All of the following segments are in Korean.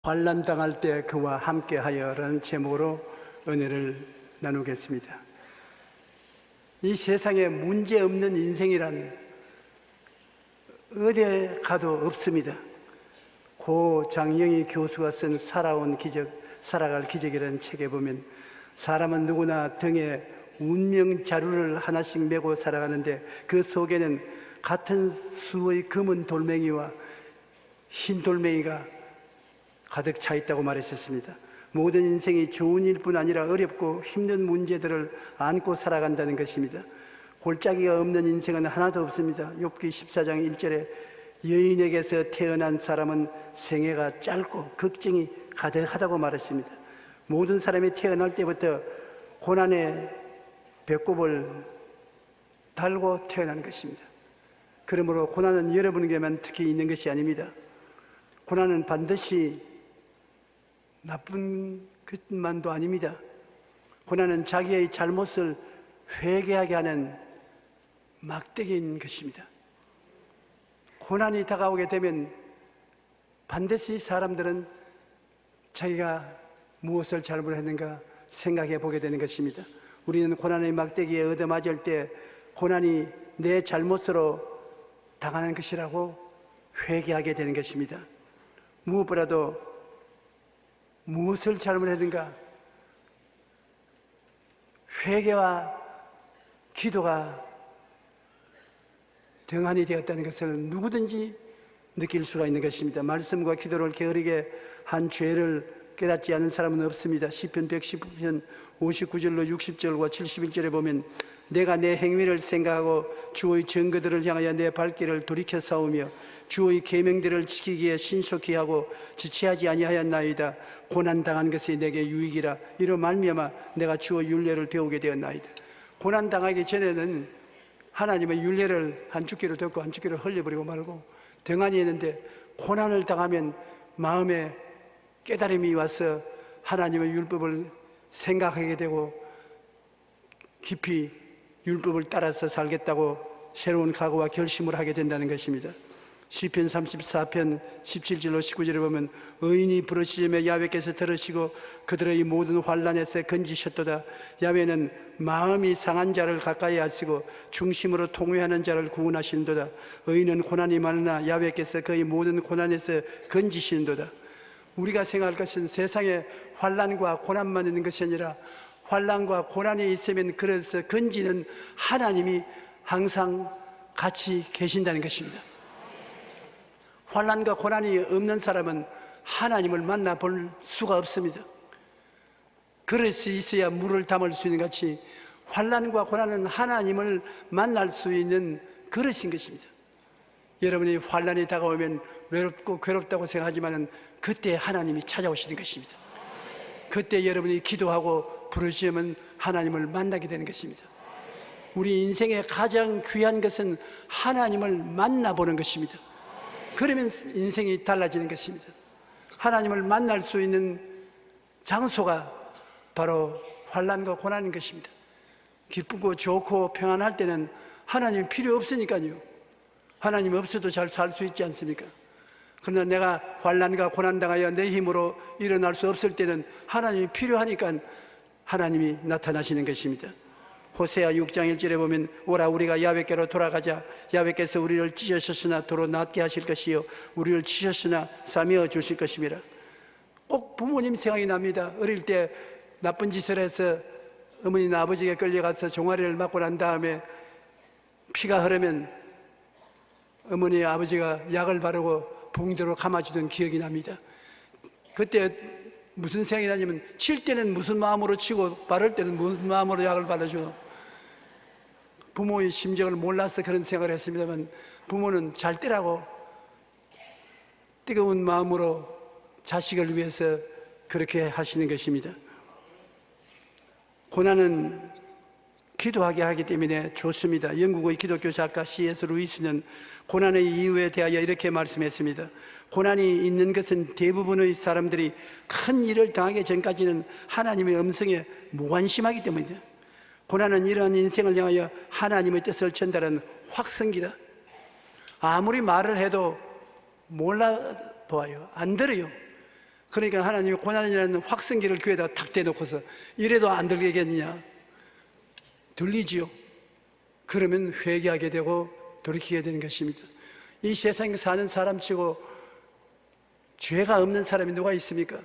환난당할 때 그와 함께하여라는 제목으로 은혜를 나누겠습니다. 이 세상에 문제 없는 인생이란 어디에 가도 없습니다. 고 장영희 교수가 쓴 살아온 기적, 살아갈 기적이라는 책에 보면 사람은 누구나 등에 운명 자루를 하나씩 메고 살아가는데 그 속에는 같은 수의 검은 돌멩이와 흰 돌멩이가 가득 차 있다고 말했었습니다. 모든 인생이 좋은 일뿐 아니라 어렵고 힘든 문제들을 안고 살아간다는 것입니다. 골짜기가 없는 인생은 하나도 없습니다. 욥기 14장 1절에 여인에게서 태어난 사람은 생애가 짧고 걱정이 가득하다고 말했습니다. 모든 사람이 태어날 때부터 고난의 배꼽을 달고 태어난 것입니다. 그러므로 고난은 여러분에게만 특히 있는 것이 아닙니다. 고난은 반드시 나쁜 것만도 아닙니다. 고난은 자기의 잘못을 회개하게 하는 막대기인 것입니다. 고난이 다가오게 되면 반드시 사람들은 자기가 무엇을 잘못했는가 생각해 보게 되는 것입니다. 우리는 고난의 막대기에 얻어맞을 때 고난이 내 잘못으로 당하는 것이라고 회개하게 되는 것입니다. 무엇보다도 무엇을 잘못했는가 회개와 기도가 등한이 되었다는 것을 누구든지 느낄 수가 있는 것입니다. 말씀과 기도를 게으르게 한 죄를 깨닫지 않은 사람은 없습니다. 시편 119편 59절로 60절과 71절에 보면 내가 내 행위를 생각하고 주의 증거들을 향하여 내 발길을 돌이켜 싸우며 주의 계명들을 지키기에 신속히 하고 지체하지 아니하였나이다. 고난당한 것이 내게 유익이라. 이로 말미암아 내가 주의 율례를 배우게 되었나이다. 고난당하기 전에는 하나님의 율례를 한 주기로 듣고 한 주기로 흘려버리고 말고 등한이 있는데 고난을 당하면 마음에 깨달음이 와서 하나님의 율법을 생각하게 되고 깊이 율법을 따라서 살겠다고 새로운 각오와 결심을 하게 된다는 것입니다. 시편 34편 17절로 19절에 보면 의인이 부르짖으며 야훼께서 들으시고 그들의 모든 환난에서 건지셨도다. 야훼는 마음이 상한 자를 가까이 하시고 중심으로 통회하는 자를 구원하시는도다. 의인은 고난이 많으나 야훼께서 그의 모든 고난에서 건지시는도다. 우리가 생각할 것은 세상에 환난과 고난만 있는 것이 아니라 환난과 고난이 있으면 그래서 건지는 하나님이 항상 같이 계신다는 것입니다. 환난과 고난이 없는 사람은 하나님을 만나볼 수가 없습니다. 그릇이 있어야 물을 담을 수 있는 같이 환난과 고난은 하나님을 만날 수 있는 그릇인 것입니다. 여러분이 환난이 다가오면 외롭고 괴롭다고 생각하지만 그때 하나님이 찾아오시는 것입니다. 그때 여러분이 기도하고 부르짖으면 하나님을 만나게 되는 것입니다. 우리 인생의 가장 귀한 것은 하나님을 만나보는 것입니다. 그러면 인생이 달라지는 것입니다. 하나님을 만날 수 있는 장소가 바로 환난과 고난인 것입니다. 기쁘고 좋고 평안할 때는 하나님이 필요 없으니까요. 하나님 없어도 잘 살 수 있지 않습니까? 그러나 내가 환난과 고난 당하여 내 힘으로 일어날 수 없을 때는 하나님이 필요하니까 하나님이 나타나시는 것입니다. 호세아 6장 1절에 보면 오라 우리가 야훼께로 돌아가자. 야훼께서 우리를 찢으셨으나 도로 낫게 하실 것이요 우리를 치셨으나 싸매어 주실 것임이라. 꼭 부모님 생각이 납니다. 어릴 때 나쁜 짓을 해서 어머니나 아버지에게 끌려가서 종아리를 맞고 난 다음에 피가 흐르면 어머니 아버지가 약을 바르고 붕대로 감아주던 기억이 납니다. 그때 무슨 생각이 나냐면 칠 때는 무슨 마음으로 치고 바를 때는 무슨 마음으로 약을 바르죠. 부모의 심정을 몰라서 그런 생각을 했습니다만 부모는 잘 때라고 뜨거운 마음으로 자식을 위해서 그렇게 하시는 것입니다. 고난은 기도하게 하기 때문에 좋습니다. 영국의 기독교 작가 C.S. 루이스는 고난의 이유에 대하여 이렇게 말씀했습니다. 고난이 있는 것은 대부분의 사람들이 큰 일을 당하기 전까지는 하나님의 음성에 무관심하기 때문이다. 고난은 이러한 인생을 향하여 하나님의 뜻을 전달하는 확성기다. 아무리 말을 해도 몰라보아요. 안 들어요. 그러니까 하나님이 고난이라는 확성기를 교회에다가 탁 대놓고서 이래도 안 들리겠느냐? 들리지요. 그러면 회개하게 되고 돌이키게 되는 것입니다. 이 세상에 사는 사람치고 죄가 없는 사람이 누가 있습니까?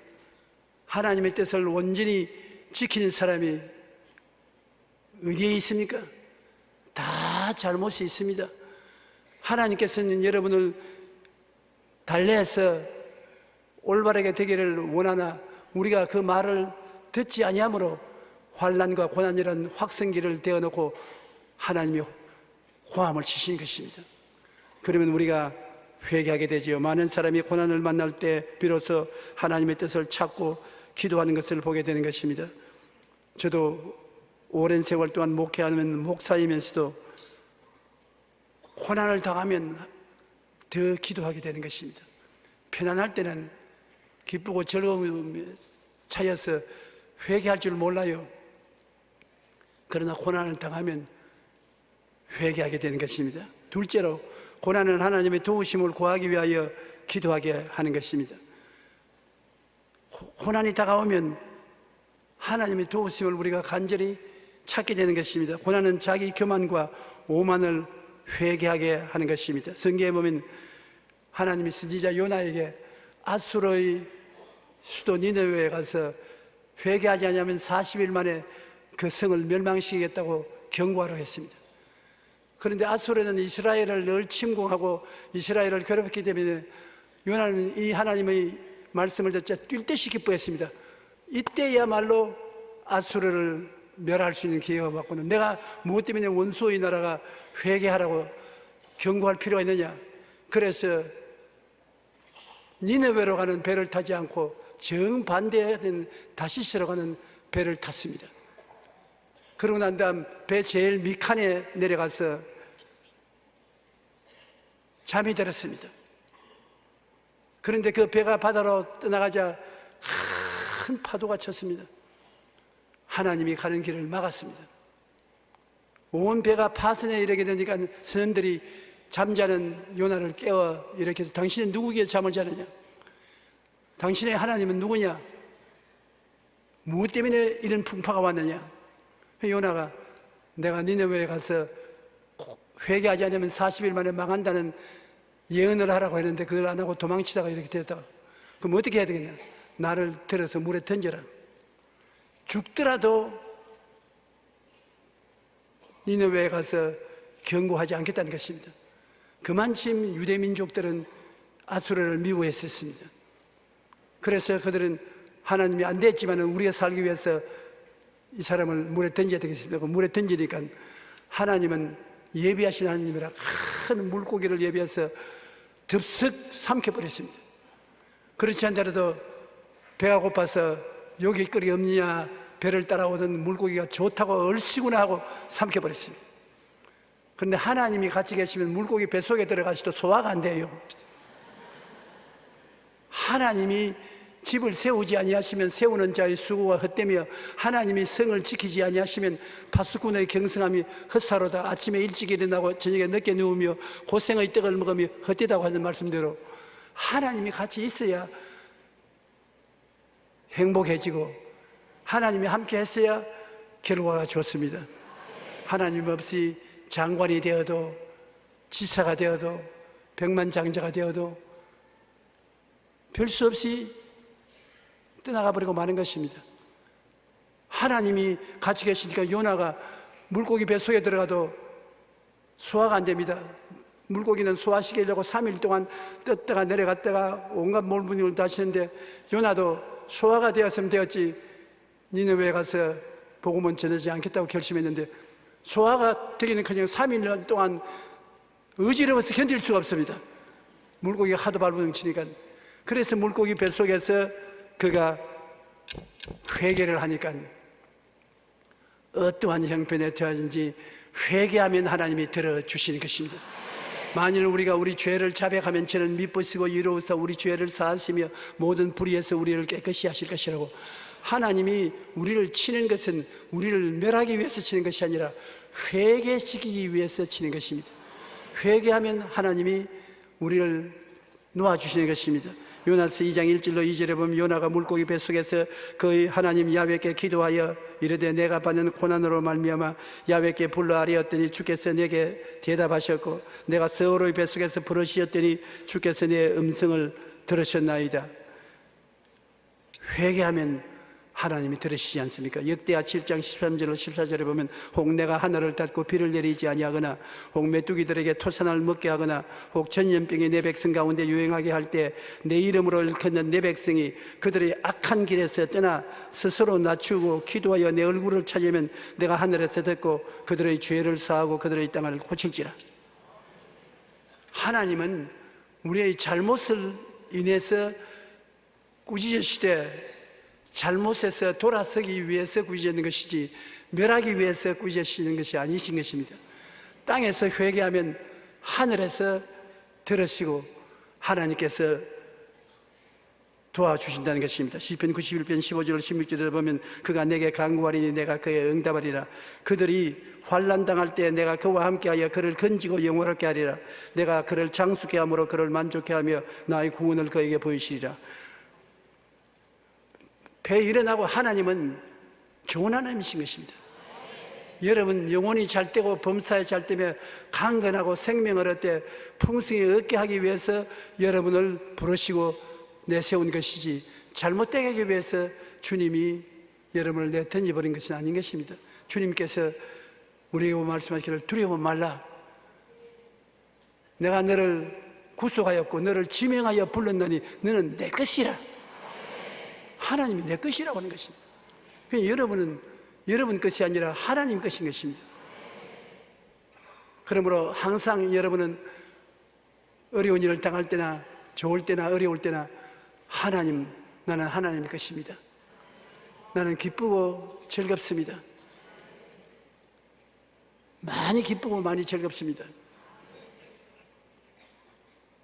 하나님의 뜻을 온전히 지키는 사람이 어디에 있습니까? 다 잘못이 있습니다. 하나님께서는 여러분을 달래서 올바르게 되기를 원하나 우리가 그 말을 듣지 아니하므로 환난과 고난이라는 확성기를 대어놓고 하나님이 고함을 치신 것입니다. 그러면 우리가 회개하게 되지요. 많은 사람이 고난을 만날 때 비로소 하나님의 뜻을 찾고 기도하는 것을 보게 되는 것입니다. 저도 오랜 세월 동안 목회하는 목사이면서도 고난을 당하면 더 기도하게 되는 것입니다. 편안할 때는 기쁘고 즐거움에 차여서 회개할 줄 몰라요. 그러나 고난을 당하면 회개하게 되는 것입니다. 둘째로 고난은 하나님의 도우심을 구하기 위하여 기도하게 하는 것입니다. 고난이 다가오면 하나님의 도우심을 우리가 간절히 찾게 되는 것입니다. 고난은 자기 교만과 오만을 회개하게 하는 것입니다. 성경에 보면 하나님이 선지자 요나에게 아수르의 수도 니느웨에 가서 회개하지 않으면 40일 만에 그 성을 멸망시키겠다고 경고하라고 했습니다. 그런데 아수르는 이스라엘을 늘 침공하고 이스라엘을 괴롭혔기 때문에 요나는 이 하나님의 말씀을 듣자 뛸 듯이 기뻐했습니다. 이때야말로 아수르를 멸할 수 있는 기회가 왔거든. 내가 무엇 때문에 원수의 나라가 회개하라고 경고할 필요가 있느냐? 그래서 니느웨로 가는 배를 타지 않고 정반대된 다시스로 가는 배를 탔습니다. 그러고 난 다음 배 제일 밑칸에 내려가서 잠이 들었습니다. 그런데 그 배가 바다로 떠나가자 큰 파도가 쳤습니다. 하나님이 가는 길을 막았습니다. 온 배가 파선에 이르게 되니까 선원들이 잠자는 요나를 깨워 이렇게 해서 당신은 누구에게 잠을 자느냐? 당신의 하나님은 누구냐? 무엇 때문에 이런 풍파가 왔느냐? 요나가 내가 니느웨에 가서 회개하지 않으면 40일 만에 망한다는 예언을 하라고 했는데 그걸 안 하고 도망치다가 이렇게 됐다. 그럼 어떻게 해야 되겠냐? 나를 들어서 물에 던져라. 죽더라도 니느웨에 가서 경고하지 않겠다는 것입니다. 그만큼 유대민족들은 아수르를 미워했었습니다. 그래서 그들은 하나님이 안 됐지만 우리가 살기 위해서 이 사람을 물에 던져야 되겠습니다. 물에 던지니까 하나님은 예비하신 하나님이라 큰 물고기를 예비해서 덥석 삼켜버렸습니다. 그렇지 않더라도 배가 고파서 여기 거리 없느냐 배를 따라오던 물고기가 좋다고 얼씨구나 하고 삼켜버렸습니다. 그런데 하나님이 같이 계시면 물고기 뱃속에 들어가서도 소화가 안 돼요. 하나님이 집을 세우지 아니하시면 세우는 자의 수고가 헛되며 하나님이 성을 지키지 아니하시면 파수꾼의 경성함이 헛사로다. 아침에 일찍 일어나고 저녁에 늦게 누우며 고생의 떡을 먹으며 헛되다고 하는 말씀대로 하나님이 같이 있어야 행복해지고 하나님이 함께 했어야 결과가 좋습니다. 하나님 없이 장관이 되어도 지사가 되어도 백만장자가 되어도 별 수 없이 떠나가 버리고 마는 것입니다. 하나님이 같이 계시니까 요나가 물고기 뱃속에 들어가도 소화가 안 됩니다. 물고기는 소화시키려고 3일 동안 떴다가 내려갔다가 온갖 몰분을 다시는데 요나도 소화가 되었으면 되었지 니느웨에 가서 복음은 전하지 않겠다고 결심했는데 소화가 되기는커녕 3일 동안 어지러워서 견딜 수가 없습니다. 물고기가 하도 발버둥치니까. 그래서 물고기 뱃속에서 그가 회개를 하니까 어떠한 형편에 처하든지 회개하면 하나님이 들어주시는 것입니다. 만일 우리가 우리 죄를 자백하면 저는 미쁘시고 이로우사 우리 죄를 사하시며 모든 불의에서 우리를 깨끗이 하실 것이라고. 하나님이 우리를 치는 것은 우리를 멸하기 위해서 치는 것이 아니라 회개시키기 위해서 치는 것입니다. 회개하면 하나님이 우리를 놓아주시는 것입니다. 요나서 2장 1절로 2절에 보면 요나가 물고기 뱃속에서 그 하나님 야훼께 기도하여 이르되 내가 받는 고난으로 말미암아 야훼께 불러 아뢰었더니 주께서 내게 대답하셨고 내가 서로의 뱃속에서 부르시었더니 주께서 내 음성을 들으셨나이다. 회개하면 하나님이 들으시지 않습니까? 역대하 7장 13절로 14절에 보면 혹 내가 하늘을 닫고 비를 내리지 아니하거나 혹 메뚜기들에게 토산을 먹게 하거나 혹 전염병이 내 백성 가운데 유행하게 할 때 내 이름으로 일컫는 내 백성이 그들의 악한 길에서 떠나 스스로 낮추고 기도하여 내 얼굴을 찾으면 내가 하늘에서 듣고 그들의 죄를 사하고 그들의 땅을 고칠지라. 하나님은 우리의 잘못을 인해서 꾸짖으시되 잘못해서 돌아서기 위해서 꾸짖는 것이지 멸하기 위해서 꾸짖으시는 것이 아니신 것입니다. 땅에서 회개하면 하늘에서 들으시고 하나님께서 도와주신다는 것입니다. 시편 91편 15절 16절에 보면 그가 내게 간구하리니 내가 그에 응답하리라. 그들이 환난당할 때 내가 그와 함께하여 그를 건지고 영원하게 하리라. 내가 그를 장수케 함으로 그를 만족케 하며 나의 구원을 그에게 보이시리라. 배에 일어나고 하나님은 좋은 하나님이신 것입니다. 여러분 영혼이 잘 되고 범사에 잘 되며 강건하고 생명을 얻되 풍성히 얻게 하기 위해서 여러분을 부르시고 내세운 것이지 잘못되게 하기 위해서 주님이 여러분을 내던져버린 것은 아닌 것입니다. 주님께서 우리에게 말씀하시기를 두려워 말라. 내가 너를 구속하였고 너를 지명하여 불렀노니 너는 내 것이라. 하나님이 내 것이라고 하는 것입니다. 그러니까 여러분은 여러분 것이 아니라 하나님 것인 것입니다. 그러므로 항상 여러분은 어려운 일을 당할 때나 좋을 때나 어려울 때나 하나님, 나는 하나님 것입니다. 나는 기쁘고 즐겁습니다. 많이 기쁘고 많이 즐겁습니다.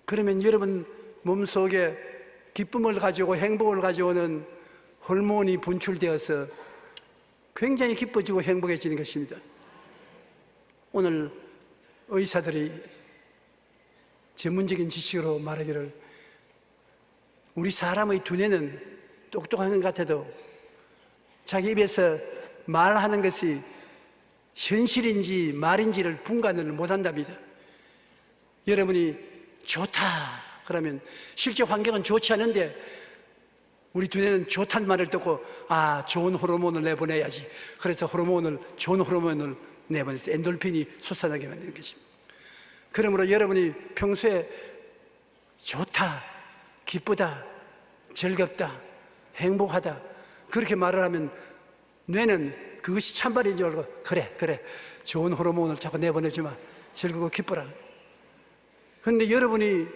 그러면 여러분 몸속에 기쁨을 가지고 행복을 가져오는 호르몬이 분출되어서 굉장히 기뻐지고 행복해지는 것입니다. 오늘 의사들이 전문적인 지식으로 말하기를 우리 사람의 두뇌는 똑똑한 것 같아도 자기 입에서 말하는 것이 현실인지 말인지를 분간을 못한답니다. 여러분이 좋다 그러면 실제 환경은 좋지 않은데 우리 두뇌는 좋다는 말을 듣고 좋은 호르몬을 내보내야지. 그래서 좋은 호르몬을 내보내서 엔돌핀이 솟아나게 만드는 것입니다. 그러므로 여러분이 평소에 좋다, 기쁘다, 즐겁다, 행복하다 그렇게 말을 하면 뇌는 그것이 참말인 줄 알고 그래 좋은 호르몬을 자꾸 내보내주마. 즐거워 기뻐라. 그런데 여러분이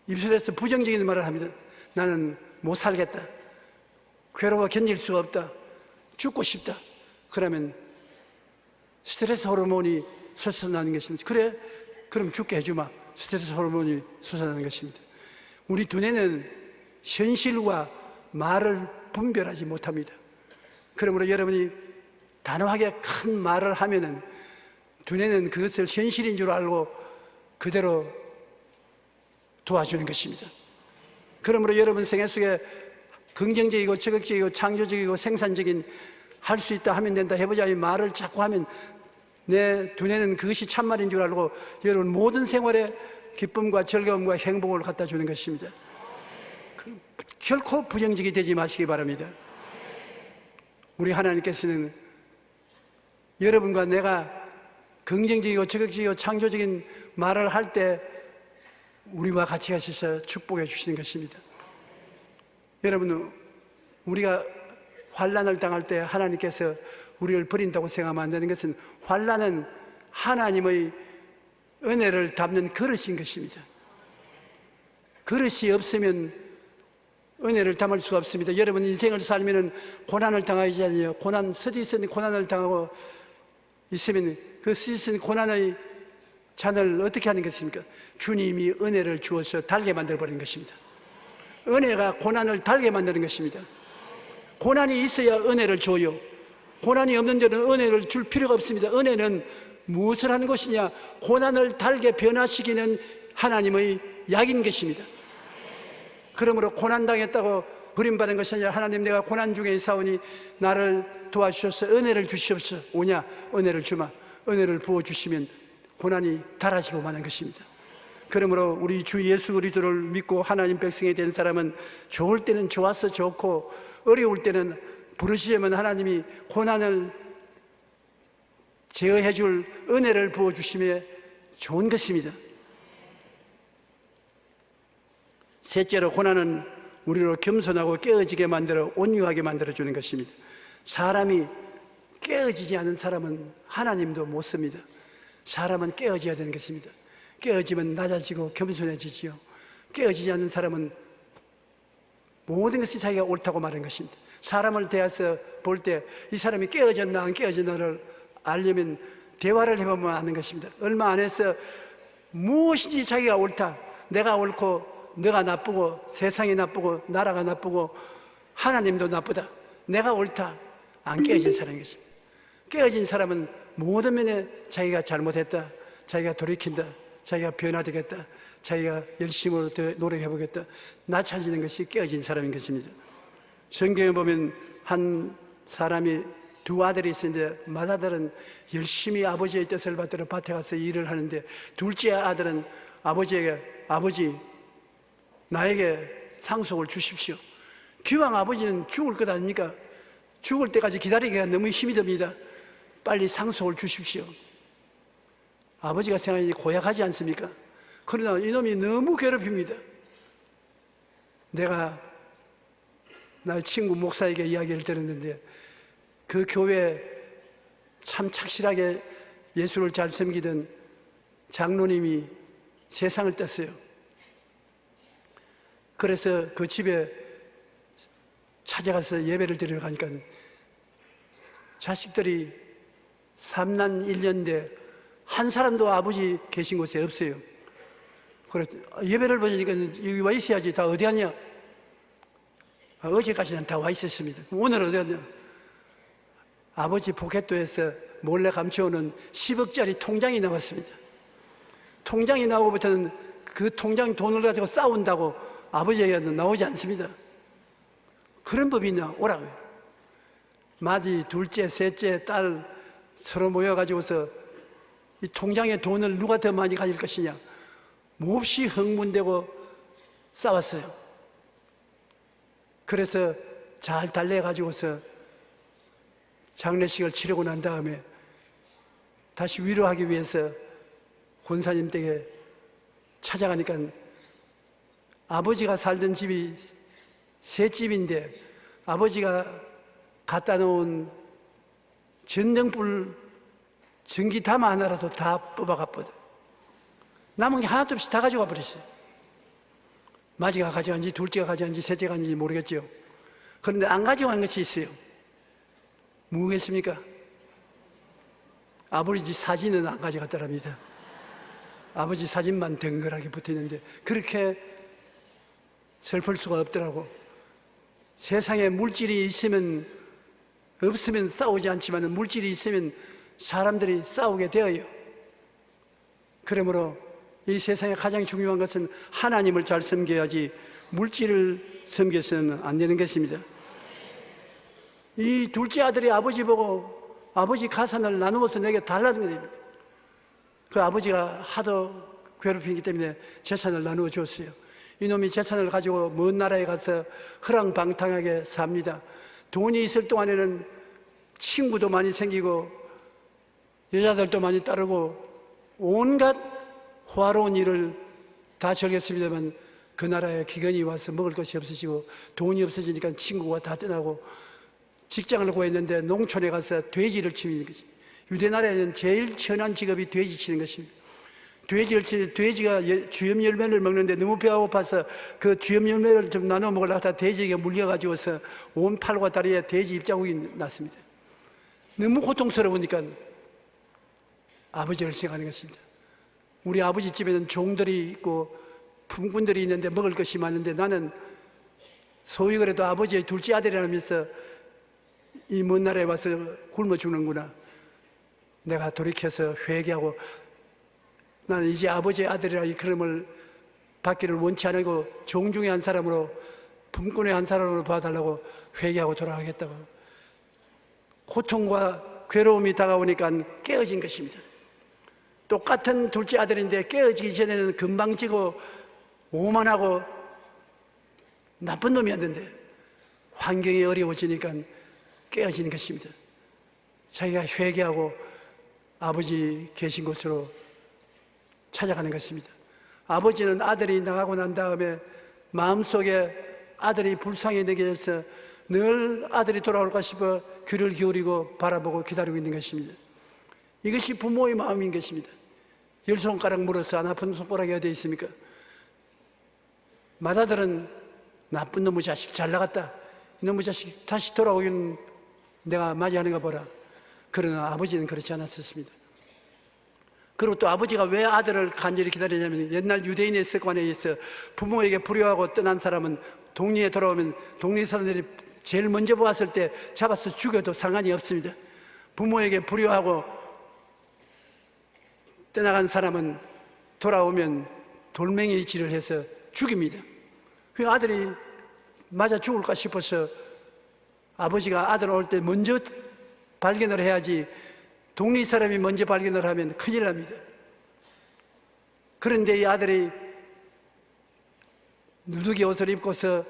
입술에서 부정적인 말을 합니다. 나는 못 살겠다. 괴로워 견딜 수가 없다. 죽고 싶다. 그러면 스트레스 호르몬이 솟아나는 것입니다. 그래? 그럼 죽게 해주마. 스트레스 호르몬이 솟아나는 것입니다. 우리 두뇌는 현실과 말을 분별하지 못합니다. 그러므로 여러분이 단호하게 큰 말을 하면은 두뇌는 그것을 현실인 줄 알고 그대로 도와주는 것입니다. 그러므로 여러분 생애 속에 긍정적이고 적극적이고 창조적이고 생산적인 할 수 있다 하면 된다 해보자 이 말을 자꾸 하면 내 두뇌는 그것이 참말인 줄 알고 여러분 모든 생활에 기쁨과 즐거움과 행복을 갖다 주는 것입니다. 결코 부정적이 되지 마시기 바랍니다. 우리 하나님께서는 여러분과 내가 긍정적이고 적극적이고 창조적인 말을 할 때 우리와 같이 하셔서 축복해 주시는 것입니다. 여러분, 우리가 환난을 당할 때 하나님께서 우리를 버린다고 생각하면 안 되는 것은 환난은 하나님의 은혜를 담는 그릇인 것입니다. 그릇이 없으면 은혜를 담을 수가 없습니다. 여러분 인생을 살면 고난을 당하지 않아요. 서디스는 고난을 당하고 있으면 그 서디스는 고난의 잔을 어떻게 하는 것입니까? 주님이 은혜를 주어서 달게 만들어버린 것입니다. 은혜가 고난을 달게 만드는 것입니다. 고난이 있어야 은혜를 줘요. 고난이 없는 데는 은혜를 줄 필요가 없습니다. 은혜는 무엇을 하는 것이냐? 고난을 달게 변화시키는 하나님의 약인 것입니다. 그러므로 고난당했다고 버림받은 것이 아니라 하나님 내가 고난 중에 있사오니 나를 도와주셔서 은혜를 주시옵소서. 오냐 은혜를 주마. 은혜를 부어주시면 고난이 달아지고 마는 것입니다. 그러므로 우리 주 예수 그리스도를 믿고 하나님 백성이 된 사람은 좋을 때는 좋아서 좋고 어려울 때는 부르시면 하나님이 고난을 제어해 줄 은혜를 부어주시며 좋은 것입니다. 셋째로 고난은 우리로 겸손하고 깨어지게 만들어 온유하게 만들어주는 것입니다. 사람이 깨어지지 않은 사람은 하나님도 못 씁니다. 사람은 깨어져야 되는 것입니다. 깨어지면 낮아지고 겸손해지지요. 깨어지지 않는 사람은 모든 것이 자기가 옳다고 말하는 것입니다. 사람을 대해서 볼 때 이 사람이 깨어졌나 안 깨어졌나를 알려면 대화를 해보면 아는 것입니다. 얼마 안 해서 무엇인지 자기가 옳다, 내가 옳고 너가 나쁘고 세상이 나쁘고 나라가 나쁘고 하나님도 나쁘다, 내가 옳다, 안 깨어진 사람인 것입니다. 깨어진 사람은 모든 면에 자기가 잘못했다, 자기가 돌이킨다, 자기가 변화되겠다, 자기가 열심으로 더 노력해보겠다, 나 찾는 것이 깨어진 사람인 것입니다. 성경에 보면 한 사람이 두 아들이 있었는데 맏아들은 열심히 아버지의 뜻을 받들어 밭에 가서 일을 하는데 둘째 아들은 아버지에게 아버지 나에게 상속을 주십시오. 기왕 아버지는 죽을 것 아닙니까? 죽을 때까지 기다리기가 너무 힘이 듭니다. 빨리 상속을 주십시오. 아버지가 생각하니 고약하지 않습니까? 그러나 이놈이 너무 괴롭힙니다. 내가 나의 친구 목사에게 이야기를 들었는데 그 교회에 참 착실하게 예수를 잘 섬기던 장로님이 세상을 떴어요. 그래서 그 집에 찾아가서 예배를 드리러 가니까 자식들이 3난 1년대 한 사람도 아버지 계신 곳에 없어요. 그래서 예배를 보니까 여기 와 있어야지, 다 어디 갔냐? 어제까지는 다 와 있었습니다. 오늘 어디 갔냐? 아버지 포켓도에서 몰래 감춰오는 10억짜리 통장이 나왔습니다. 통장이 나오고부터는 그 통장 돈을 가지고 싸운다고 아버지에게는 나오지 않습니다. 그런 법이 있냐? 오라고요. 마지, 둘째, 셋째, 딸 서로 모여가지고서 이 통장의 돈을 누가 더 많이 가질 것이냐, 몹시 흥분되고 싸웠어요. 그래서 잘 달래가지고서 장례식을 치르고 난 다음에 다시 위로하기 위해서 권사님 댁에 찾아가니까 아버지가 살던 집이 새 집인데 아버지가 갖다 놓은 전등불 전기담화 하나라도 다 뽑아갔거든. 남은 게 하나도 없이 다 가져가 버렸어요. 마지가 가져간지 둘째가 가져간지 셋째가 가져간지 모르겠죠. 그런데 안 가져간 것이 있어요. 뭐겠습니까? 아버지 사진은 안 가져갔더랍니다. 아버지 사진만 덩그랗게 붙어있는데 그렇게 슬플 수가 없더라고. 세상에 물질이 있으면 없으면 싸우지 않지만 물질이 있으면 사람들이 싸우게 되어요. 그러므로 이 세상에 가장 중요한 것은 하나님을 잘 섬겨야지 물질을 섬겨서는 안 되는 것입니다. 이 둘째 아들이 아버지 보고 아버지 가산을 나누어서 내게 달라는 겁니다. 그 아버지가 하도 괴롭히기 때문에 재산을 나누어 줬어요. 이놈이 재산을 가지고 먼 나라에 가서 허랑방탕하게 삽니다. 돈이 있을 동안에는 친구도 많이 생기고 여자들도 많이 따르고 온갖 호화로운 일을 다 즐겼습니다만 그 나라에 기근이 와서 먹을 것이 없어지고 돈이 없어지니까 친구가 다 떠나고 직장을 구했는데 농촌에 가서 돼지를 치는 것입니다. 유대 나라에는 제일 천한 직업이 돼지 치는 것입니다. 돼지를 치는데 돼지가 주염 열매를 먹는데 너무 배가 고파서 그 주염 열매를 좀 나눠 먹으려고 하다 돼지에게 물려가지고서 온 팔과 다리에 돼지 입자국이 났습니다. 너무 고통스러우니까 아버지를 생각하는 것입니다. 우리 아버지 집에는 종들이 있고 품꾼들이 있는데 먹을 것이 많은데 나는 소위 그래도 아버지의 둘째 아들이라면서 이 먼 나라에 와서 굶어 죽는구나. 내가 돌이켜서 회개하고 나는 이제 아버지의 아들이라 이 그름을 받기를 원치 않고 종중의 한 사람으로, 품꾼의 한 사람으로 봐달라고 회개하고 돌아가겠다고. 고통과 괴로움이 다가오니까 깨어진 것입니다. 똑같은 둘째 아들인데 깨어지기 전에는 건방지고 오만하고 나쁜 놈이었는데 환경이 어려워지니까 깨어지는 것입니다. 자기가 회개하고 아버지 계신 곳으로 찾아가는 것입니다. 아버지는 아들이 나가고 난 다음에 마음속에 아들이 불쌍히 느껴져서 늘 아들이 돌아올까 싶어 귀를 기울이고 바라보고 기다리고 있는 것입니다. 이것이 부모의 마음인 것입니다. 10손가락 물어서 안 아픈 손가락이 어디 있습니까? 맏아들은 나쁜 놈의 자식 잘 나갔다, 이놈의 자식 다시 돌아오긴 내가 맞이하는가 보라. 그러나 아버지는 그렇지 않았었습니다. 그리고 또 아버지가 왜 아들을 간절히 기다리냐면, 옛날 유대인의 습관에 의해서 부모에게 불효하고 떠난 사람은 동리에 돌아오면 동리 사람들이 제일 먼저 보았을 때 잡아서 죽여도 상관이 없습니다. 부모에게 불효하고 떠나간 사람은 돌아오면 돌멩이 질을 해서 죽입니다. 그 아들이 맞아 죽을까 싶어서 아버지가 아들 올 때 먼저 발견을 해야지, 동리 사람이 먼저 발견을 하면 큰일 납니다. 그런데 이 아들이 누더기 옷을 입고서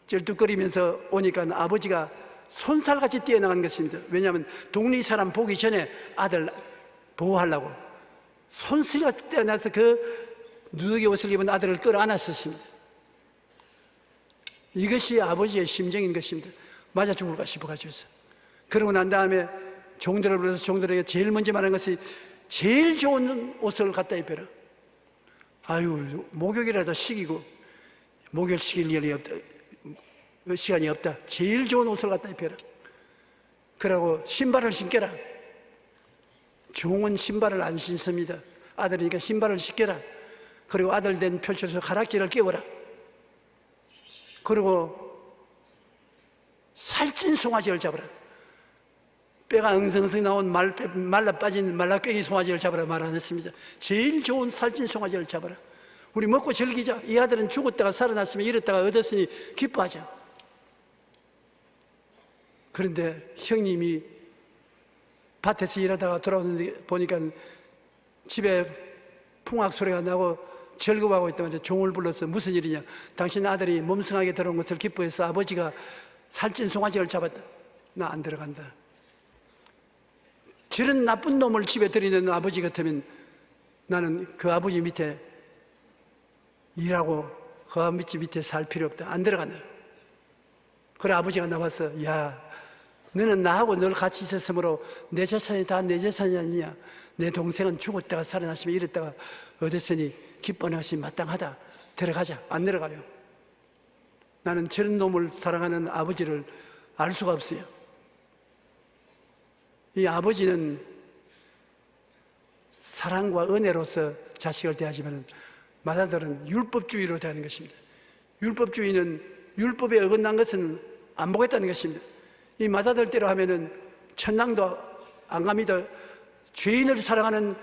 쩔뚝거리면서 오니까 아버지가 손살같이 뛰어나간 것입니다. 왜냐하면 동리 사람 보기 전에 아들 보호하려고 손살같이 뛰어나서 그 누더기 옷을 입은 아들을 끌어안았었습니다. 이것이 아버지의 심정인 것입니다. 맞아 죽을까 싶어가지고서. 그러고 난 다음에 종들을 불러서 종들에게 제일 먼저 말한 것이, 제일 좋은 옷을 갖다 입혀라. 아유, 목욕이라도 시키고, 목욕 시킬 일이 없다, 시간이 없다. 제일 좋은 옷을 갖다 입혀라. 그러고 신발을 신겨라. 종은 신발을 안 신습니다. 아들이니까 신발을 신겨라. 그리고 아들 된 표처에서 가락지를 끼워라. 그리고 살찐 송아지를 잡아라. 뼈가 엉성엉성 나온 말라 빠진 말라깽이 송아지를 잡아라 말 안 했습니다. 제일 좋은 살찐 송아지를 잡아라. 우리 먹고 즐기자. 이 아들은 죽었다가 살아났으면 이랬다가 얻었으니 기뻐하자. 그런데 형님이 밭에서 일하다가 돌아오는데 보니까 집에 풍악 소리가 나고 즐거워하고 있다면 종을 불러서, 무슨 일이냐, 당신 아들이 몸성하게 들어온 것을 기뻐해서 아버지가 살찐 송아지를 잡았다. 나 안 들어간다. 저런 나쁜 놈을 집에 들이는 아버지 같으면 나는 그 아버지 밑에 일하고 그 아버지 밑에 살 필요 없다. 안 들어간다. 그래 아버지가 나와서, 야, 너는 나하고 늘 같이 있었으므로 내 재산이 다 내 재산이 아니냐. 내 동생은 죽었다가 살아났으면 이랬다가 얻었으니 기뻐하는 것이 마땅하다. 들어가자. 안 들어가요. 나는 저런 놈을 사랑하는 아버지를 알 수가 없어요. 이 아버지는 사랑과 은혜로서 자식을 대하지만 맏아들은 율법주의로 대하는 것입니다. 율법주의는 율법에 어긋난 것은 안 보겠다는 것입니다. 이 맏아들대로 하면은 천당도 안 갑니다. 죄인을 사랑하는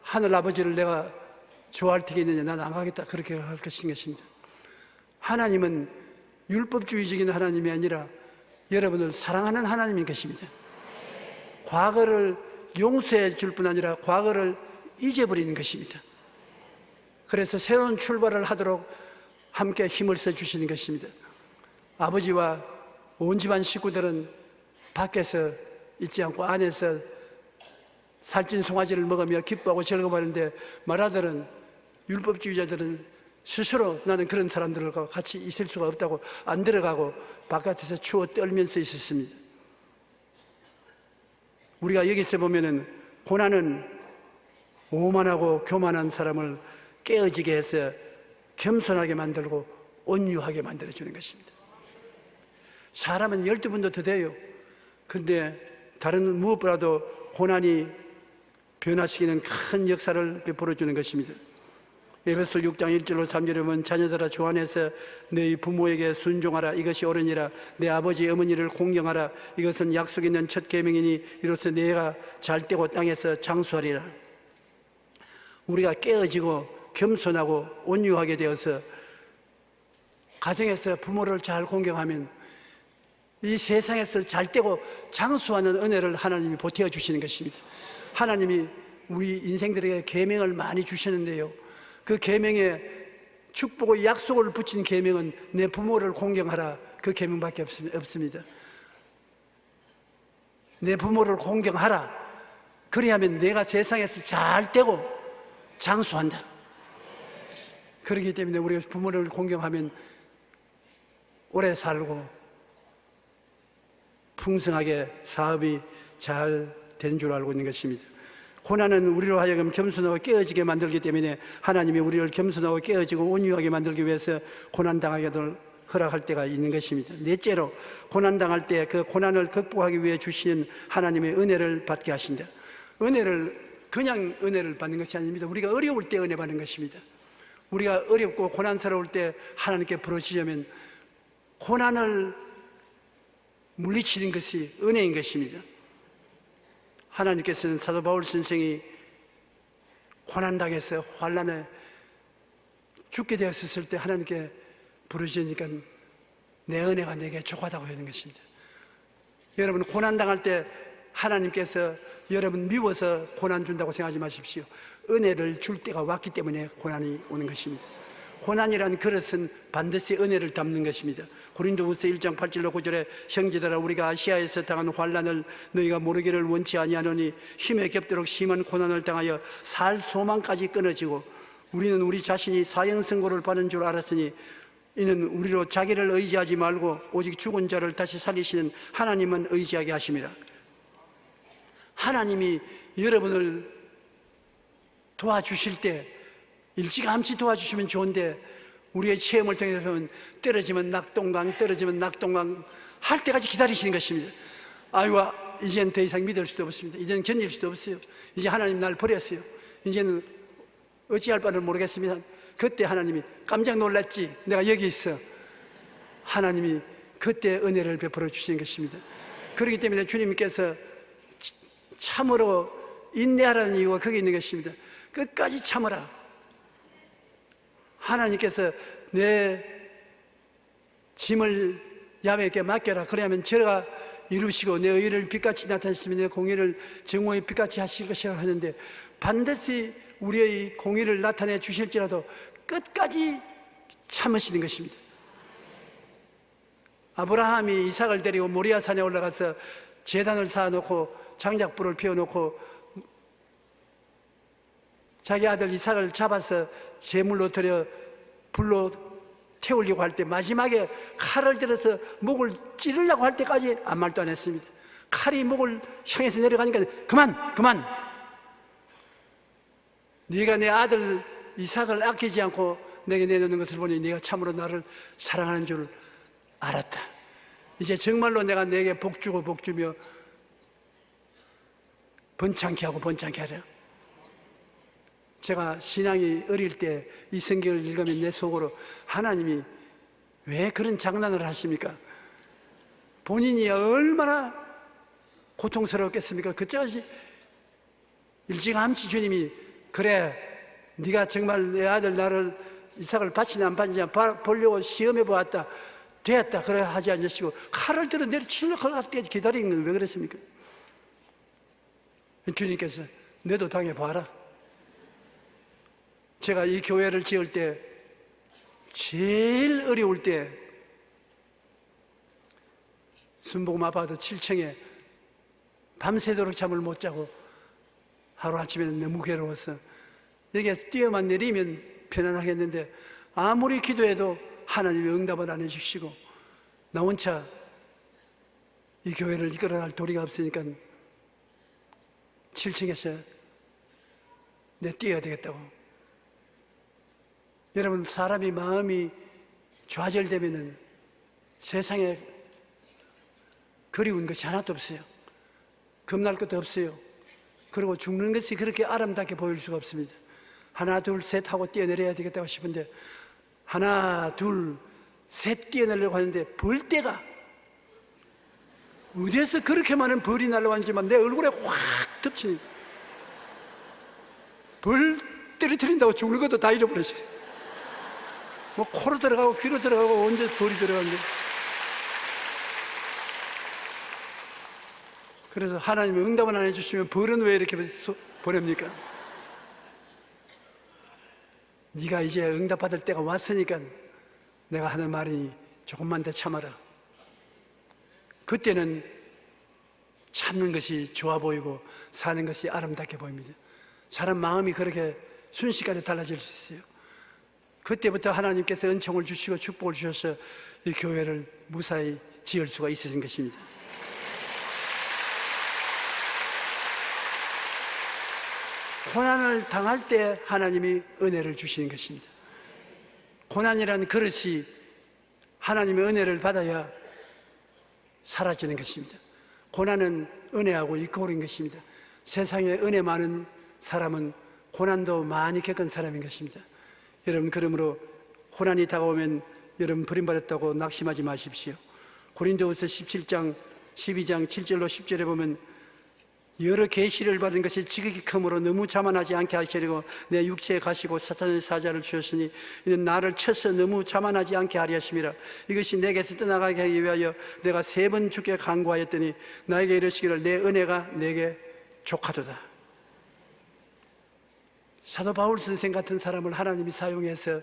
하늘 아버지를 내가 좋아할 테겠느냐, 난 안 가겠다, 그렇게 할 것입니다. 하나님은 율법주의적인 하나님이 아니라 여러분을 사랑하는 하나님인 것입니다. 과거를 용서해 줄 뿐 아니라 과거를 잊어버리는 것입니다. 그래서 새로운 출발을 하도록 함께 힘을 써주시는 것입니다. 아버지와 온 집안 식구들은 밖에서 있지 않고 안에서 살찐 송아지를 먹으며 기뻐하고 즐거워하는데, 맏아들은, 율법주의자들은 스스로 나는 그런 사람들과 같이 있을 수가 없다고 안 들어가고 바깥에서 추워 떨면서 있었습니다. 우리가 여기서 보면은 고난은 오만하고 교만한 사람을 깨어지게 해서 겸손하게 만들고 온유하게 만들어주는 것입니다. 사람은 12분도 더 돼요. 근데 다른 무엇보다도 고난이 변화시키는 큰 역사를 베풀어주는 것입니다. 에베소 6장 1절로 3절에 보면, 자녀들아 주 안에서 너희 부모에게 순종하라. 이것이 옳으니라. 내 아버지 어머니를 공경하라. 이것은 약속 있는 첫 계명이니 이로써 내가 잘 되고 땅에서 장수하리라. 우리가 깨어지고 겸손하고 온유하게 되어서 가정에서 부모를 잘 공경하면 이 세상에서 잘되고 장수하는 은혜를 하나님이 보태어 주시는 것입니다. 하나님이 우리 인생들에게 계명을 많이 주시는데요, 그 계명에 축복의 약속을 붙인 계명은 내 부모를 공경하라, 그 계명밖에 없습니다. 내 부모를 공경하라, 그리하면 내가 세상에서 잘되고 장수한다. 그렇기 때문에 우리가 부모를 공경하면 오래 살고 풍성하게 사업이 잘 된 줄 알고 있는 것입니다. 고난은 우리로 하여금 겸손하고 깨어지게 만들기 때문에 하나님이 우리를 겸손하고 깨어지고 온유하게 만들기 위해서 고난당하게 허락할 때가 있는 것입니다. 넷째로, 고난당할 때 그 고난을 극복하기 위해 주시는 하나님의 은혜를 받게 하신다. 그냥 은혜를 받는 것이 아닙니다. 우리가 어려울 때 은혜 받는 것입니다. 우리가 어렵고 고난스러울 때 하나님께 부르짖으면 고난을 물리치는 것이 은혜인 것입니다. 하나님께서는 사도 바울 선생이 고난당해서 환난에 죽게 되었을 때 하나님께 부르짖으니까 내 은혜가 내게 족하다고 하는 것입니다. 여러분, 고난당할 때 하나님께서 여러분 미워서 고난 준다고 생각하지 마십시오. 은혜를 줄 때가 왔기 때문에 고난이 오는 것입니다. 고난이란 그릇은 반드시 은혜를 담는 것입니다. 고린도후서 1장 8절로 9절에 형제들아, 우리가 아시아에서 당한 환난을 너희가 모르기를 원치 아니하노니 힘에 겹도록 심한 고난을 당하여 살 소망까지 끊어지고 우리는 우리 자신이 사형선고를 받는 줄 알았으니 이는 우리로 자기를 의지하지 말고 오직 죽은 자를 다시 살리시는 하나님만 의지하게 하심이라. 하나님이 여러분을 도와주실 때 일찌감치 도와주시면 좋은데 우리의 체험을 통해서 보면 떨어지면 낙동강 할 때까지 기다리시는 것입니다. 아이고, 이제는 더 이상 믿을 수도 없습니다. 이제는 견딜 수도 없어요. 이제 하나님 날 버렸어요. 이제는 어찌할 바를 모르겠습니다. 그때 하나님이 깜짝 놀랐지, 내가 여기 있어. 하나님이 그때 은혜를 베풀어 주시는 것입니다. 그렇기 때문에 주님께서 참으로 인내하라는 이유가 거기 있는 것입니다. 끝까지 참으라. 하나님께서 내 짐을 야훼께 맡겨라. 그러면 저가 이루시고 내 의를 빛같이 나타내시면 내 공의를 정오의 빛같이 하실 것이라 하는데, 반드시 우리의 공의를 나타내 주실지라도 끝까지 참으시는 것입니다. 아브라함이 이삭을 데리고 모리아 산에 올라가서 제단을 쌓아놓고 장작불을 피워놓고 자기 아들 이삭을 잡아서 제물로 드려 불로 태우려고 할 때 마지막에 칼을 들어서 목을 찌르려고 할 때까지 아무 말도 안 했습니다. 칼이 목을 향해서 내려가니까 그만! 네가 내 아들 이삭을 아끼지 않고 내게 내놓는 것을 보니 네가 참으로 나를 사랑하는 줄 알았다. 이제 정말로 내가 내게 복주고 복주며 번창케 하고 번창케 하라. 제가 신앙이 어릴 때 이 성경을 읽으면 내 속으로 하나님이 왜 그런 장난을 하십니까? 본인이 얼마나 고통스러웠겠습니까? 그때까지 일찌감치 주님이 그래, 네가 정말 내 아들 나를 이삭을 바치냐 안 바치냐 보려고 시험해 보았다, 되었다, 그래 하지 않으시고 칼을 들어 내려치려고 할 때 기다리는 건 왜 그랬습니까? 주님께서 너도 당해봐라. 제가 이 교회를 지을 때 제일 어려울 때 순복음 아파트 7층에 밤새도록 잠을 못 자고 하루아침에는 너무 괴로워서 여기에서 뛰어만 내리면 편안하겠는데 아무리 기도해도 하나님이 응답을 안 해주시고 나 혼자 이 교회를 이끌어갈 도리가 없으니까 7층에서 내 뛰어야 되겠다고. 여러분, 사람이 마음이 좌절되면은 세상에 그리운 것이 하나도 없어요. 겁날 것도 없어요. 그리고 죽는 것이 그렇게 아름답게 보일 수가 없습니다. 하나 둘 셋 하고 뛰어내려야 되겠다고 싶은데 하나 둘 셋 뛰어내려고 하는데 벌떼가 어디에서 그렇게 많은 벌이 날아왔는지만 내 얼굴에 확 덮치는, 벌 떨어뜨린다고 죽는 것도 다 잃어버렸어요. 뭐 코로 들어가고 귀로 들어가고 언제 벌이 들어가는데. 그래서 하나님이 응답을 안 해주시면 벌은 왜 이렇게 보냅니까? 네가 이제 응답받을 때가 왔으니까 내가 하는 말이 조금만 더 참아라. 그때는 참는 것이 좋아 보이고 사는 것이 아름답게 보입니다. 사람 마음이 그렇게 순식간에 달라질 수 있어요. 그때부터 하나님께서 은총을 주시고 축복을 주셔서 이 교회를 무사히 지을 수가 있으신 것입니다. 고난을 당할 때 하나님이 은혜를 주시는 것입니다. 고난이란 그릇이 하나님의 은혜를 받아야 사라지는 것입니다. 고난은 은혜하고 이끌어오는 것입니다. 세상에 은혜 많은 사람은 고난도 많이 겪은 사람인 것입니다. 여러분, 그러므로 고난이 다가오면 여러분 버림받았다고 낙심하지 마십시오. 고린도후서 17장 12장 7절로 10절에 보면 여러 계시를 받은 것이 지극히 크므로 너무 자만하지 않게 하시려고 내 육체에 가시고 사탄의 사자를 주셨으니 이는 나를 쳐서 너무 자만하지 않게 하려 하심이라. 이것이 내게서 떠나가게 하기 위하여 내가 3번 주께 간구하였더니 나에게 이르시기를 내 은혜가 내게 족하도다. 사도 바울 선생 같은 사람을 하나님이 사용해서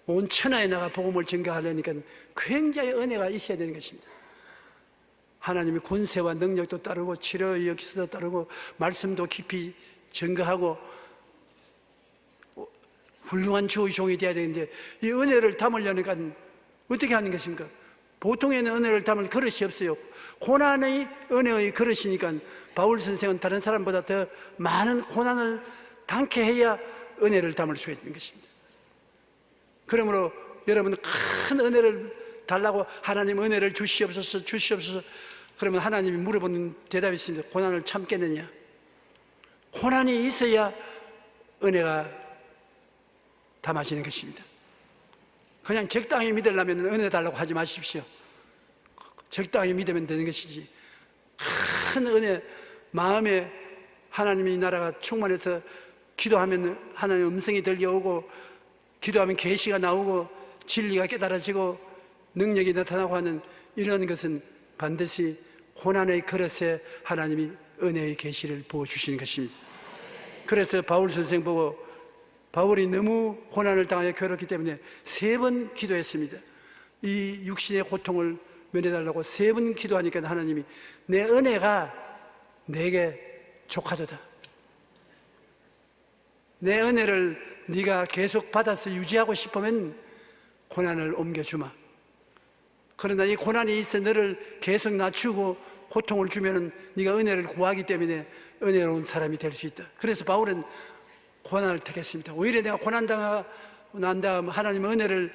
온 천하에 나가 복음을 전가하려니까 굉장히 은혜가 있어야 되는 것입니다. 하나님의 권세와 능력도 따르고 치료의 역사도 따르고 말씀도 깊이 전가하고 훌륭한 주의 종이 되어야 되는데 이 은혜를 담으려니까 어떻게 하는 것입니까? 보통에는 은혜를 담을 그릇이 없어요. 고난의 은혜의 그릇이니까 바울 선생은 다른 사람보다 더 많은 고난을 당케 해야 은혜를 담을 수 있는 것입니다. 그러므로 여러분 큰 은혜를 달라고 하나님 은혜를 주시옵소서 주시옵소서 그러면 하나님이 물어보는 대답이 있습니다. 고난을 참겠느냐? 고난이 있어야 은혜가 담아지는 것입니다. 그냥 적당히 믿으려면 은혜 달라고 하지 마십시오. 적당히 믿으면 되는 것이지 큰 은혜, 마음에 하나님의 나라가 충만해서 기도하면 하나님의 음성이 들려오고 기도하면 계시가 나오고 진리가 깨달아지고 능력이 나타나고 하는 이런 것은 반드시 고난의 그릇에 하나님이 은혜의 계시를 부어주시는 것입니다. 그래서 바울 선생 보고 바울이 너무 고난을 당하여 괴롭기 때문에 3번 기도했습니다. 이 육신의 고통을 면해달라고 3번 기도하니까 하나님이 내 은혜가 내게 족하도다. 내 은혜를 네가 계속 받아서 유지하고 싶으면 고난을 옮겨주마. 그러나 이 고난이 있어 너를 계속 낮추고 고통을 주면은 네가 은혜를 구하기 때문에 은혜로운 사람이 될 수 있다. 그래서 바울은 고난을 택했습니다. 오히려 내가 고난당하고 난 다음 하나님의 은혜를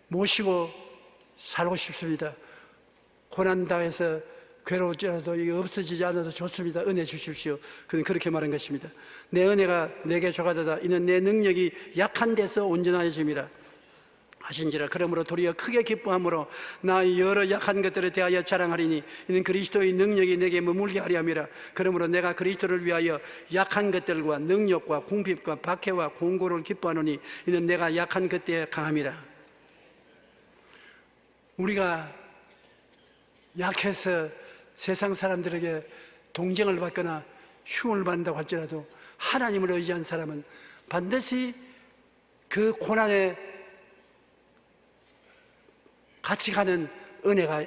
모시고 살고 싶습니다. 고난당해서 괴로울지라도 이게 없어지지 않아도 좋습니다. 은혜 주십시오. 그는 그렇게 말한 것입니다. 내 은혜가 내게 족하도다. 이는 내 능력이 약한 데서 온전하여짐이라 하신지라. 그러므로 도리어 크게 기뻐함으로 나의 여러 약한 것들에 대하여 자랑하리니 이는 그리스도의 능력이 내게 머물게 하려 함이라. 그러므로 내가 그리스도를 위하여 약한 것들과 능력과 궁핍과 박해와 공고를 기뻐하노니 이는 내가 약한 그때에 강함이라. 우리가 약해서 세상 사람들에게 동정을 받거나 흉을 받는다고 할지라도 하나님을 의지한 사람은 반드시 그 고난에 같이 가는 은혜가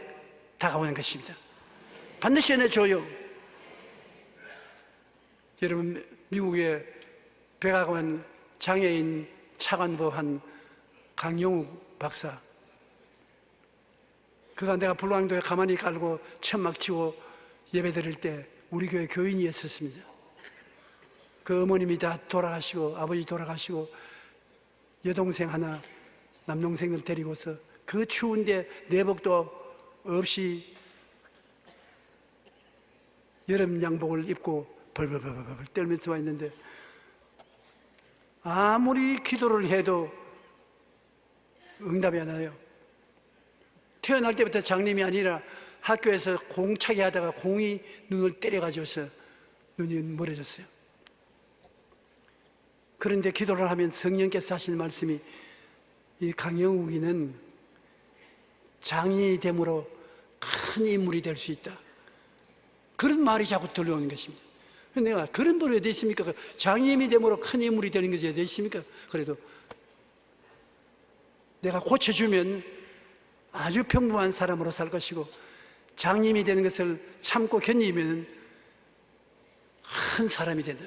다가오는 것입니다. 반드시 은혜 줘요. 여러분, 미국의 백악관 장애인 차관보한 강용욱 박사, 그가 내가 불광도에 가만히 깔고 천막 치고 예배 드릴 때 우리 교회 교인이었었습니다. 그 어머님이 다 돌아가시고 아버지 돌아가시고 여동생 하나 남동생을 데리고서 그 추운데 내복도 없이 여름 양복을 입고 벌벌벌벌 떨면서 와 있는데 아무리 기도를 해도 응답이 안 와요. 태어날 때부터 장님이 아니라 학교에서 공차기 하다가 공이 눈을 때려가지고서 눈이 멀어졌어요. 그런데 기도를 하면 성령께서 하시는 말씀이 이 강영욱이는 장인이 됨으로 큰 인물이 될 수 있다. 그런 말이 자꾸 들려오는 것입니다. 내가 그런 분이 어디 있습니까? 장인이 됨으로 큰 인물이 되는 것이 어디 있습니까? 그래도 내가 고쳐주면 아주 평범한 사람으로 살 것이고, 장님이 되는 것을 참고 견디면 큰 사람이 된다.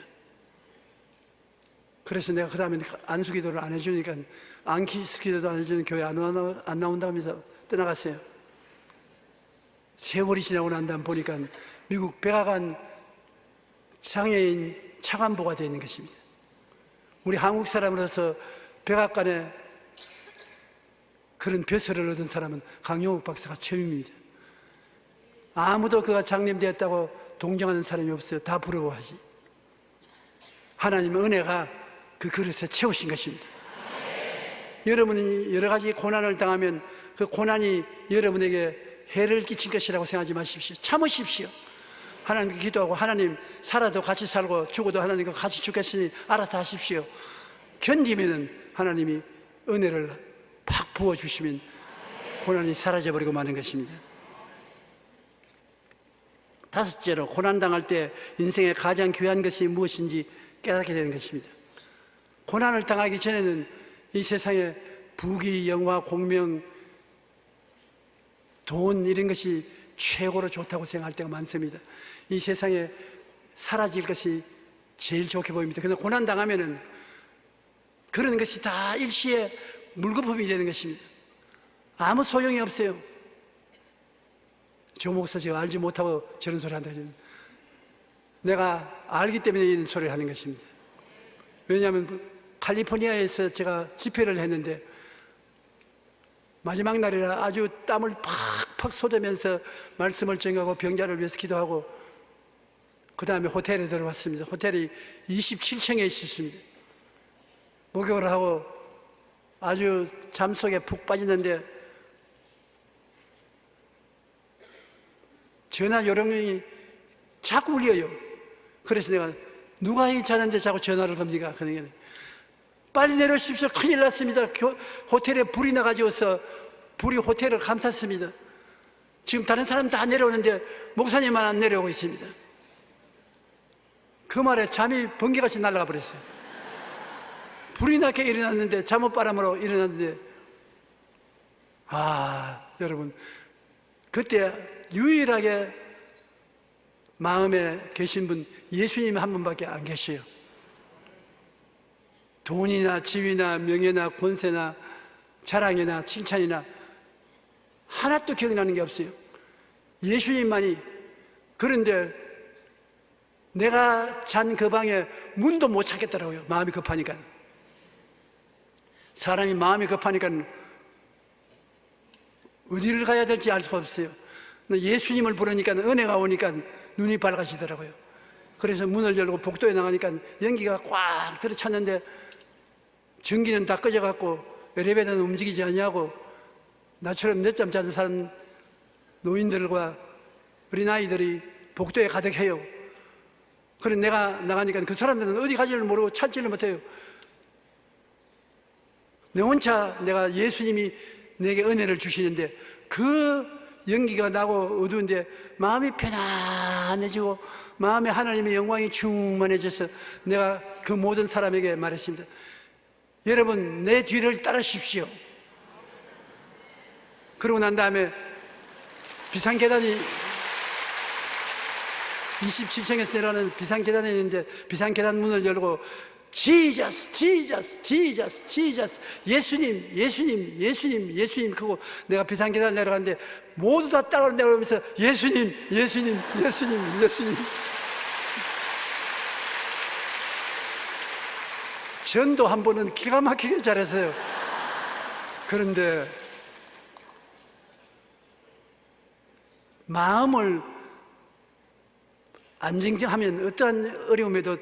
그래서 내가 그 다음에 안수기도를 안 해주니까, 안기도도 안 해주는 교회 안 나온다고 하면서 떠나갔어요. 세월이 지나고 난 다음 보니까 미국 백악관 장애인 차관보가 되어 있는 것입니다. 우리 한국 사람으로서 백악관에 그런 벼슬을 얻은 사람은 강영욱 박사가 처음입니다. 아무도 그가 장님 되었다고 동정하는 사람이 없어요. 다 부러워하지. 하나님의 은혜가 그 그릇에 채우신 것입니다. 여러분이 여러 가지 고난을 당하면 그 고난이 여러분에게 해를 끼칠 것이라고 생각하지 마십시오. 참으십시오. 하나님께 기도하고, 하나님, 살아도 같이 살고 죽어도 하나님과 같이 죽겠으니 알아서 하십시오. 견디면은 하나님이 은혜를 팍 부어주시면 고난이 사라져버리고 마는 것입니다. 다섯째로, 고난당할 때 인생의 가장 귀한 것이 무엇인지 깨닫게 되는 것입니다. 고난을 당하기 전에는 이 세상에 부귀, 영화, 공명, 돈 이런 것이 최고로 좋다고 생각할 때가 많습니다. 이 세상에 사라질 것이 제일 좋게 보입니다. 그런데 고난 당하면은 그런 것이 다 일시에 물거품이 되는 것입니다. 아무 소용이 없어요. 조 목사 제가 알지 못하고 저런 소리 한다. 내가 알기 때문에 이런 소리를 하는 것입니다. 왜냐하면 캘리포니아에서 제가 집회를 했는데 마지막 날이라 아주 땀을 팍팍 쏟으면서 말씀을 전하고 병자를 위해서 기도하고, 그 다음에 호텔에 들어왔습니다. 호텔이 27층에 있었습니다. 목욕을 하고 아주 잠 속에 푹 빠지는데 전화 요령이 자꾸 울려요. 그래서 내가 누가 이 자는데 자꾸 전화를 겁니까? 그러니까 빨리 내려오십시오. 큰일 났습니다. 호텔에 불이 나가지고서 불이 호텔을 감쌌습니다. 지금 다른 사람 다 내려오는데 목사님만 안 내려오고 있습니다. 그 말에 잠이 번개같이 날아가 버렸어요. 불이 나게 일어났는데, 잠옷바람으로 일어났는데, 여러분, 그때 유일하게 마음에 계신 분 예수님 한 분밖에 안 계셔요. 돈이나 지위나 명예나 권세나 자랑이나 칭찬이나 하나도 기억나는 게 없어요. 예수님만이. 그런데 내가 잔 그 방에 문도 못 찾겠더라고요. 마음이 급하니까. 사람이 마음이 급하니까 어디를 가야 될지 알 수가 없어요. 예수님을 부르니까 은혜가 오니까 눈이 밝아지더라고요. 그래서 문을 열고 복도에 나가니까 연기가 꽉 들어찼는데 전기는 다 꺼져갖고 엘리베이터는 움직이지 않냐고, 나처럼 늦잠 자는 사람, 노인들과 어린아이들이 복도에 가득해요. 그래서 내가 나가니까 그 사람들은 어디 가지를 모르고 찾지를 못해요. 내 혼자 내가 예수님이 내게 은혜를 주시는데 그 연기가 나고 어두운데 마음이 편안해지고 마음에 하나님의 영광이 충만해져서 내가 그 모든 사람에게 말했습니다. 여러분, 내 뒤를 따르십시오. 그러고 난 다음에 비상계단이 27층에서 내려가는 비상계단이 있는데 비상계단 문을 열고 지저스 지저스 지저스 지저스 예수님 예수님 예수님 예수님 그러고 내가 비상계단 내려가는데 모두 다 따라 내려오면서 예수님 예수님 예수님 예수님. 전도 한 번은 기가 막히게 잘했어요. 그런데 마음을 안정하면 어떠한 어려움에도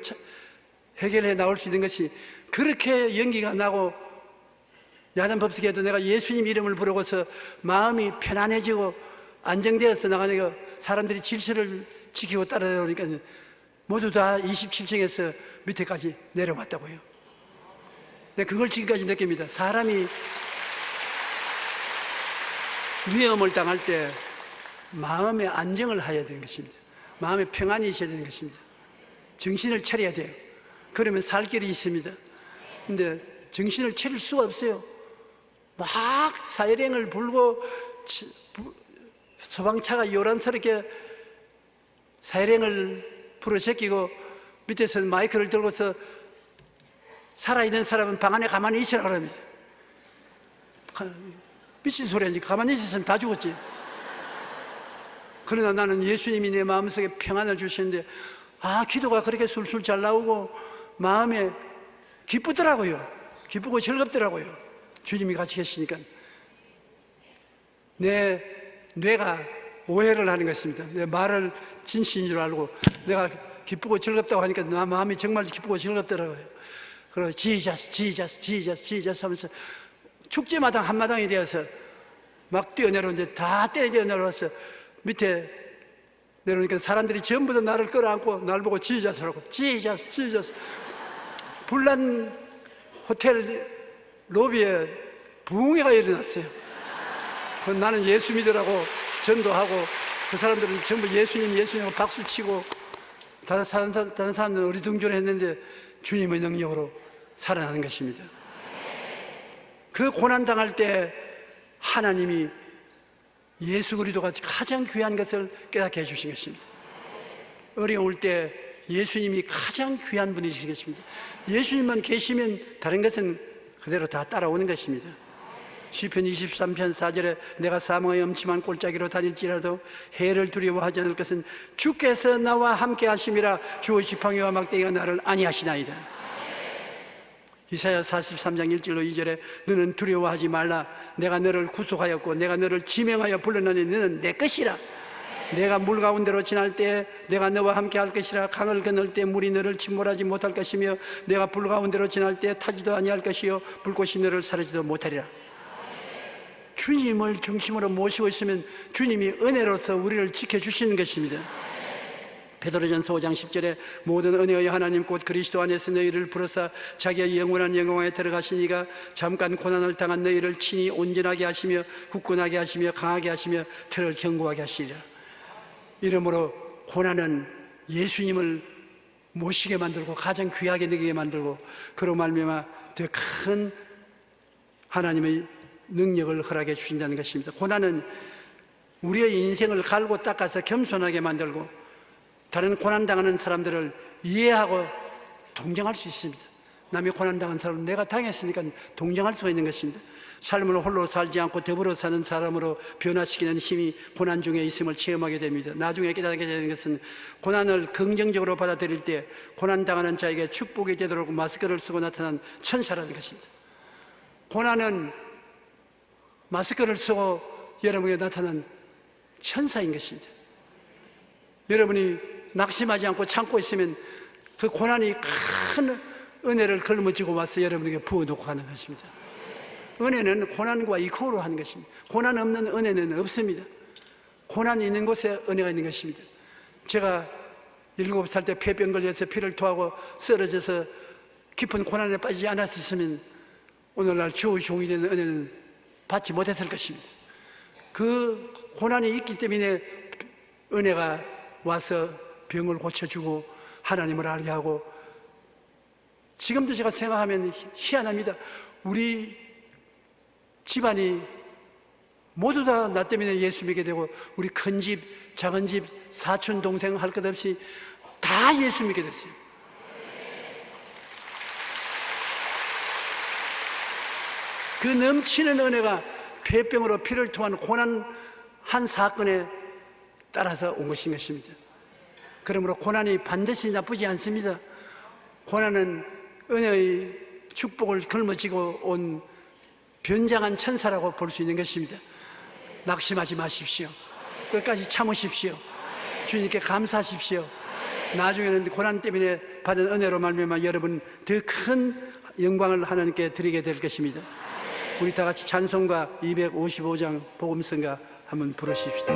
해결해 나올 수 있는 것이, 그렇게 연기가 나고 야단법석에도 내가 예수님 이름을 부르고서 마음이 편안해지고 안정되어서 나가니까 사람들이 질서를 지키고 따라오니까 모두 다 27층에서 밑에까지 내려왔다고요. 네, 그걸 지금까지 느낍니다. 사람이 위험을 당할 때 마음의 안정을 해야 되는 것입니다. 마음의 평안이 있어야 되는 것입니다. 정신을 차려야 돼요. 그러면 살 길이 있습니다. 근데 정신을 차릴 수가 없어요. 막 사이렌을 불고 소방차가 요란스럽게 사이렌을 불어 제끼고 밑에서 마이크를 들고서 살아있는 사람은 방 안에 가만히 있으라 그럽니다. 미친 소리 아니지. 가만히 있었으면 다 죽었지. 그러나 나는 예수님이 내 마음속에 평안을 주시는데 기도가 그렇게 술술 잘 나오고 마음에 기쁘더라고요. 기쁘고 즐겁더라고요. 주님이 같이 계시니까. 내 뇌가 오해를 하는 것입니다. 내 말을 진실인 줄 알고 내가 기쁘고 즐겁다고 하니까 나 마음이 정말 기쁘고 즐겁더라고요. 그리고 지저스 하면서 축제마당 한마당이 되어서 막 뛰어내려오는데 다 뛰어내려와서 밑에 내려오니까 사람들이 전부 다 나를 끌어안고 날 보고 지저스라고 지저스 불난 호텔 로비에 부흥회가 일어났어요. 나는 예수 믿으라고 전도하고 그 사람들은 전부 예수님하고 박수치고 다른 사람들은 어리둥절했는데 주님의 능력으로 살아나는 것입니다. 그 고난당할 때 하나님이 예수 그리스도가 가장 귀한 것을 깨닫게 해주신 것입니다. 어려울 때 예수님이 가장 귀한 분이신 것입니다. 예수님만 계시면 다른 것은 그대로 다 따라오는 것입니다. 시편 23편 4절에 내가 사망의 엄침한 골짜기로 다닐지라도 해를 두려워하지 않을 것은 주께서 나와 함께 하심이라. 주의 지팡이와 막대기가 나를 안위하시나이다. 이사야 43장 1절로 2절에 너는 두려워하지 말라. 내가 너를 구속하였고 내가 너를 지명하여 불렀나니 너는 내 것이라. 내가 물 가운데로 지날 때 내가 너와 함께 할 것이라. 강을 건널 때 물이 너를 침몰하지 못할 것이며 내가 불 가운데로 지날 때 타지도 아니할 것이요 불꽃이 너를 사르지도 못하리라. 주님을 중심으로 모시고 있으면 주님이 은혜로서 우리를 지켜주시는 것입니다. 베드로전서 5장 10절에 모든 은혜의 하나님 곧 그리스도 안에서 너희를 부르사 자기의 영원한 영광에 들어가시니가 잠깐 고난을 당한 너희를 친히 온전하게 하시며 굳건하게 하시며 강하게 하시며 ter을 견고하게 하시리라. 이러므로 고난은 예수님을 모시게 만들고 가장 귀하게 느끼게 만들고 그로 말미암아 더 큰 하나님의 능력을 허락해 주신다는 것입니다. 고난은 우리의 인생을 갈고 닦아서 겸손하게 만들고 다른 고난당하는 사람들을 이해하고 동정할 수 있습니다. 남이 고난당한 사람은 내가 당했으니까 동정할 수가 있는 것입니다. 삶을 홀로 살지 않고 더불어 사는 사람으로 변화시키는 힘이 고난 중에 있음을 체험하게 됩니다. 나중에 깨닫게 되는 것은 고난을 긍정적으로 받아들일 때 고난당하는 자에게 축복이 되도록 마스크를 쓰고 나타난 천사라는 것입니다. 고난은 마스크를 쓰고 여러분에게 나타난 천사인 것입니다. 여러분이 낙심하지 않고 참고 있으면 그 고난이 큰 은혜를 걸머쥐고 와서 여러분에게 부어놓고 가는 것입니다. 은혜는 고난과 이코로 하는 것입니다. 고난 없는 은혜는 없습니다. 고난이 있는 곳에 은혜가 있는 것입니다. 제가 7살 때 폐병 걸려서 피를 토하고 쓰러져서 깊은 고난에 빠지지 않았으면 오늘날 주의 종이 되는 은혜는 받지 못했을 것입니다. 그 고난이 있기 때문에 은혜가 와서 병을 고쳐주고 하나님을 알게 하고 지금도 제가 생각하면 희한합니다. 우리 집안이 모두 다 나 때문에 예수 믿게 되고 우리 큰 집, 작은 집, 사촌, 동생 할 것 없이 다 예수 믿게 됐어요. 그 넘치는 은혜가 폐병으로 피를 토한 고난 한 사건에 따라서 온 것인 것입니다. 그러므로 고난이 반드시 나쁘지 않습니다. 고난은 은혜의 축복을 걸머쥐고 온 변장한 천사라고 볼 수 있는 것입니다. 낙심하지 마십시오. 끝까지 참으십시오. 주님께 감사하십시오. 나중에는 고난 때문에 받은 은혜로 말미암아 여러분 더 큰 영광을 하나님께 드리게 될 것입니다. 우리 다 같이 찬송가 255장 복음성가 한번 부르십시다.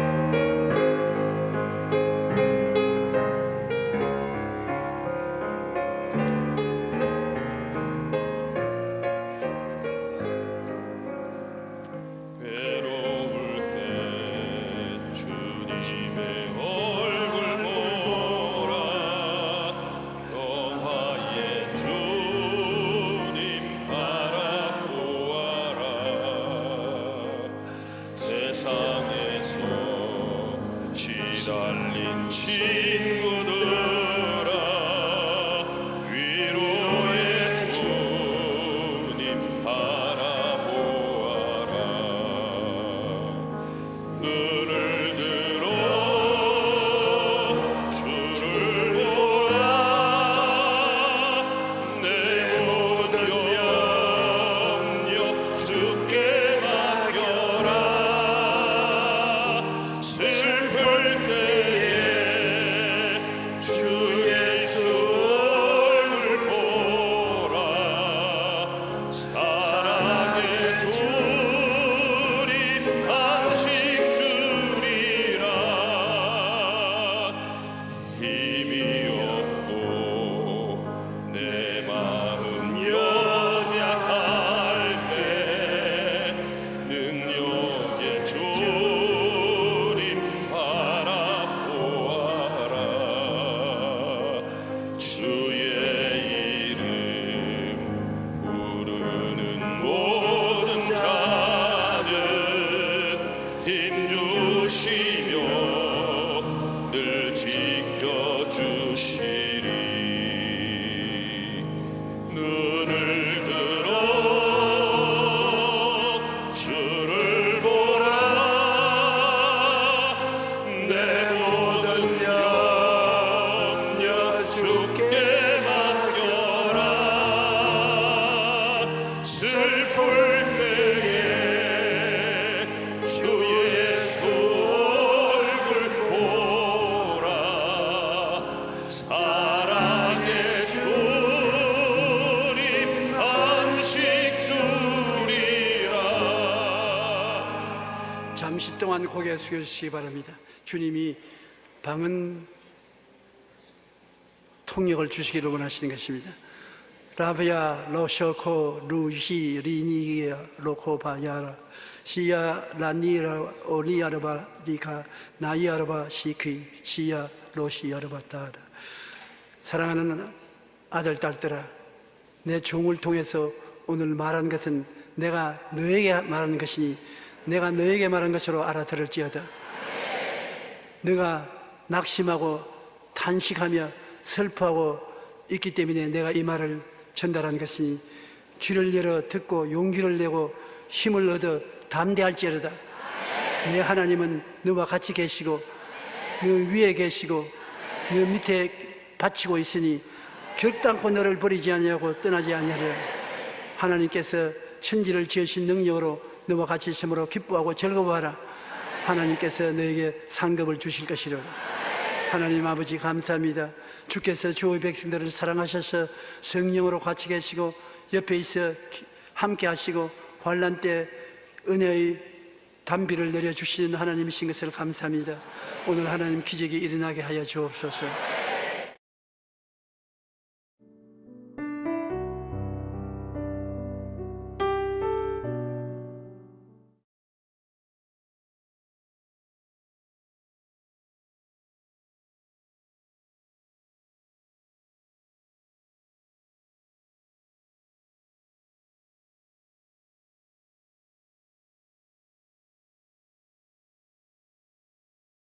동안 고개 숙여주시기 바랍니다. 주님이 방은 통역을 주시기를 원하시는 것입니다. 라비아 로쇼코 루시 리니기야 로코바야라 시야 라니라 오리아르바 니카 나이아르바 시키 시야 로시아르바따라. 사랑하는 아들 딸들아, 내 종을 통해서 오늘 말한 것은 내가 너에게 말하는 것이니 내가 너에게 말한 것으로 알아들을지어다. 내가 낙심하고 탄식하며 슬퍼하고 있기 때문에 내가 이 말을 전달한 것이니 귀를 열어 듣고 용기를 내고 힘을 얻어 담대할지어다. 내 하나님은 너와 같이 계시고 너 위에 계시고 너 밑에 바치고 있으니 결단코 너를 버리지 아니하고 떠나지 아니하리라. 하나님께서 천지를 지으신 능력으로 너와 같이 있으므로 기뻐하고 즐거워하라. 하나님께서 너에게 상급을 주실 것이로다. 하나님 아버지 감사합니다. 주께서 주의 백성들을 사랑하셔서 성령으로 같이 계시고 옆에 있어 함께 하시고 환난 때 은혜의 담비를 내려주시는 하나님이신 것을 감사합니다. 오늘 하나님 기적이 일어나게 하여 주옵소서.